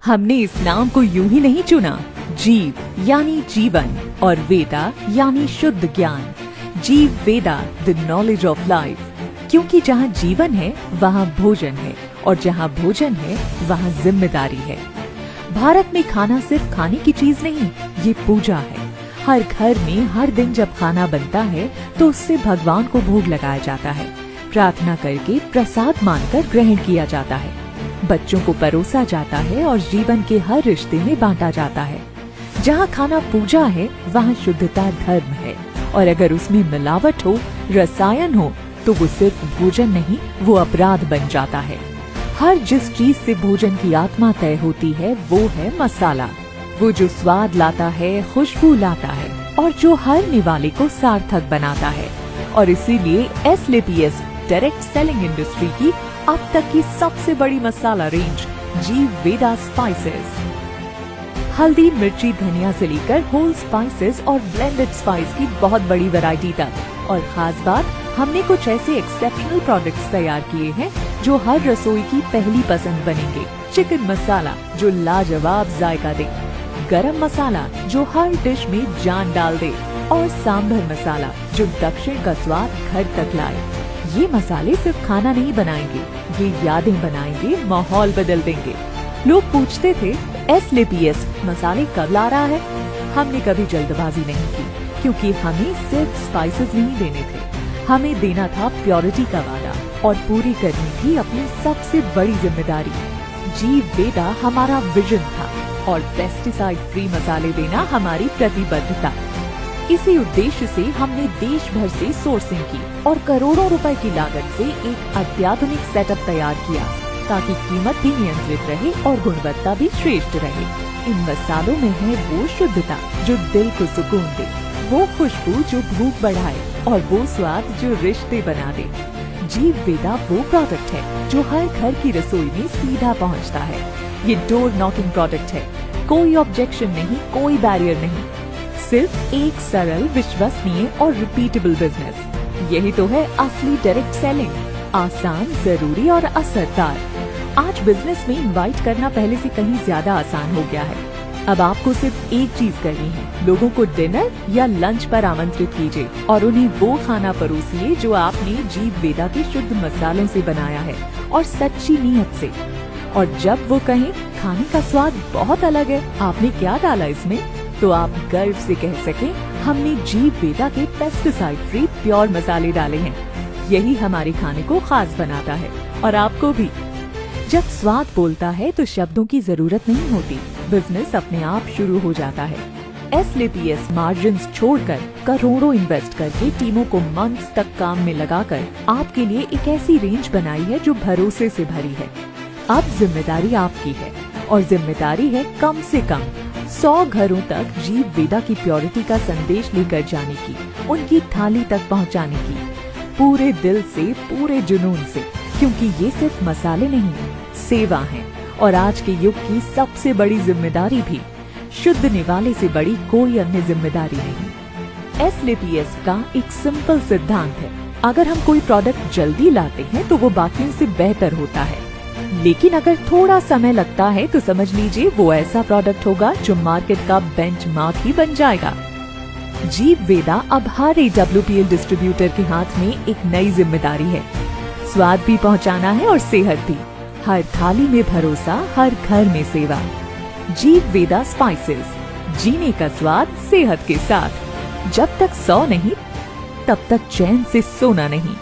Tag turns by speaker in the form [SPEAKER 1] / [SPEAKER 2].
[SPEAKER 1] हमने इस नाम को यूं ही नहीं चुना। जीव यानी जीवन और वेदा यानी शुद्ध ज्ञान। जीव वेदा, द नॉलेज ऑफ लाइफ। क्योंकि जहाँ जीवन है वहाँ भोजन है, और जहाँ भोजन है वहाँ जिम्मेदारी है। भारत में खाना सिर्फ खाने की चीज नहीं, ये पूजा है। हर घर में हर दिन जब खाना बनता है तो उससे भगवान को भोग लगाया जाता है। प्रार्थना करके प्रसाद मानकर ग्रहण किया जाता है। बच्चों को परोसा जाता है और जीवन के हर रिश्ते में बांटा जाता है। जहाँ खाना पूजा है वहाँ शुद्धता धर्म है, और अगर उसमें मिलावट हो, रसायन हो, तो वो सिर्फ भोजन नहीं, वो अपराध बन जाता है। हर जिस चीज से भोजन की आत्मा तय होती है वो है मसाला। वो जो स्वाद लाता है, खुशबू लाता है, और जो हर निवाले को सार्थक बनाता है। और इसीलिए एसलेपीएस डायरेक्ट सेलिंग इंडस्ट्री की अब तक की सबसे बड़ी मसाला रेंज जीव वेदा स्पाइसेस। हल्दी, मिर्ची, धनिया से लेकर होल स्पाइसेस और ब्लेंडेड स्पाइस की बहुत बड़ी वैरायटी तक। और खास बात, हमने कुछ ऐसे एक्सेप्शनल प्रोडक्ट्स तैयार किए हैं जो हर रसोई की पहली पसंद बनेंगे। चिकन मसाला जो लाजवाब जायका दे, गरम मसाला जो हर डिश में जान डाल दे, और सांभर मसाला जो दक्षिण का स्वाद घर तक लाए। ये मसाले सिर्फ खाना नहीं बनाएंगे, ये यादें बनाएंगे, माहौल बदल देंगे। लोग पूछते थे एसलेपीएस मसाले कब ला रहा है? हमने कभी जल्दबाजी नहीं की, क्योंकि हमें सिर्फ स्पाइसेस नहीं देने थे, हमें देना था प्योरिटी का वादा, और पूरी करनी थी अपनी सबसे बड़ी जिम्मेदारी। जीव वेदा हमारा विजन था, और पेस्टिसाइड फ्री मसाले देना हमारी प्रतिबद्धता। इसी उद्देश्य से हमने देश भर से सोर्सिंग की और करोड़ों रुपए की लागत से एक अत्याधुनिक सेटअप तैयार किया, ताकि कीमत भी नियंत्रित रहे और गुणवत्ता भी श्रेष्ठ रहे। इन मसालों में है वो शुद्धता जो दिल को सुकून दे, वो खुशबू जो भूख बढ़ाए, और वो स्वाद जो रिश्ते बना दे। जीव वेदा वो प्रोडक्ट है जो हर घर की रसोई में सीधा पहुंचता है। ये डोर नॉकिंग प्रोडक्ट है, कोई ऑब्जेक्शन नहीं, कोई बैरियर नहीं, सिर्फ एक सरल, विश्वसनीय और रिपीटेबल बिजनेस। यही तो है असली डायरेक्ट सेलिंग, आसान, जरूरी और असरदार। आज बिजनेस में इनवाइट करना पहले से कहीं ज्यादा आसान हो गया है। अब आपको सिर्फ एक चीज करनी है, लोगों को डिनर या लंच पर आमंत्रित कीजिए और उन्हें वो खाना परोसिए जो आपने जीव वेदा के शुद्ध मसालों से बनाया है, और सच्ची नीयत से। और जब वो कहें खाने का स्वाद बहुत अलग है, आपने क्या डाला इसमें, तो आप गर्व से कह सकें हमने जीव वेदा के पेस्टिसाइड फ्री प्योर मसाले डाले हैं। यही हमारे खाने को खास बनाता है, और आपको भी। जब स्वाद बोलता है तो शब्दों की जरूरत नहीं होती, बिजनेस अपने आप शुरू हो जाता है। एसलेपीएस मार्जिन्स छोड़कर करोड़ों इन्वेस्ट करके टीमों को मंथ्स तक काम में लगाकर आपके लिए एक ऐसी रेंज बनाई है जो भरोसे से भरी है। अब जिम्मेदारी आपकी है, और जिम्मेदारी है कम से कम 100 घरों तक जीव वेदा की प्योरिटी का संदेश लेकर जाने की, उनकी थाली तक पहुंचाने की, पूरे दिल से, पूरे जुनून से। क्योंकि ये सिर्फ मसाले नहीं, सेवा है, और आज के युग की सबसे बड़ी जिम्मेदारी भी। शुद्ध निवाले से बड़ी कोई अन्य जिम्मेदारी नहीं। एसलेपीएस का एक सिंपल सिद्धांत है, अगर हम कोई प्रोडक्ट जल्दी लाते हैं तो वो बाकियों से बेहतर होता है, लेकिन अगर थोड़ा समय लगता है तो समझ लीजिए वो ऐसा प्रोडक्ट होगा जो मार्केट का बेंचमार्क ही बन जाएगा। जीव वेदा अब हर AWPL डिस्ट्रीब्यूटर के हाथ में एक नई जिम्मेदारी है। स्वाद भी पहुंचाना है और सेहत भी। हर थाली में भरोसा, हर घर में सेवा। जीव वेदा स्पाइसेस, जीने का स्वाद सेहत के साथ। जब तक 100 नहीं, तब तक चैन से सोना नहीं।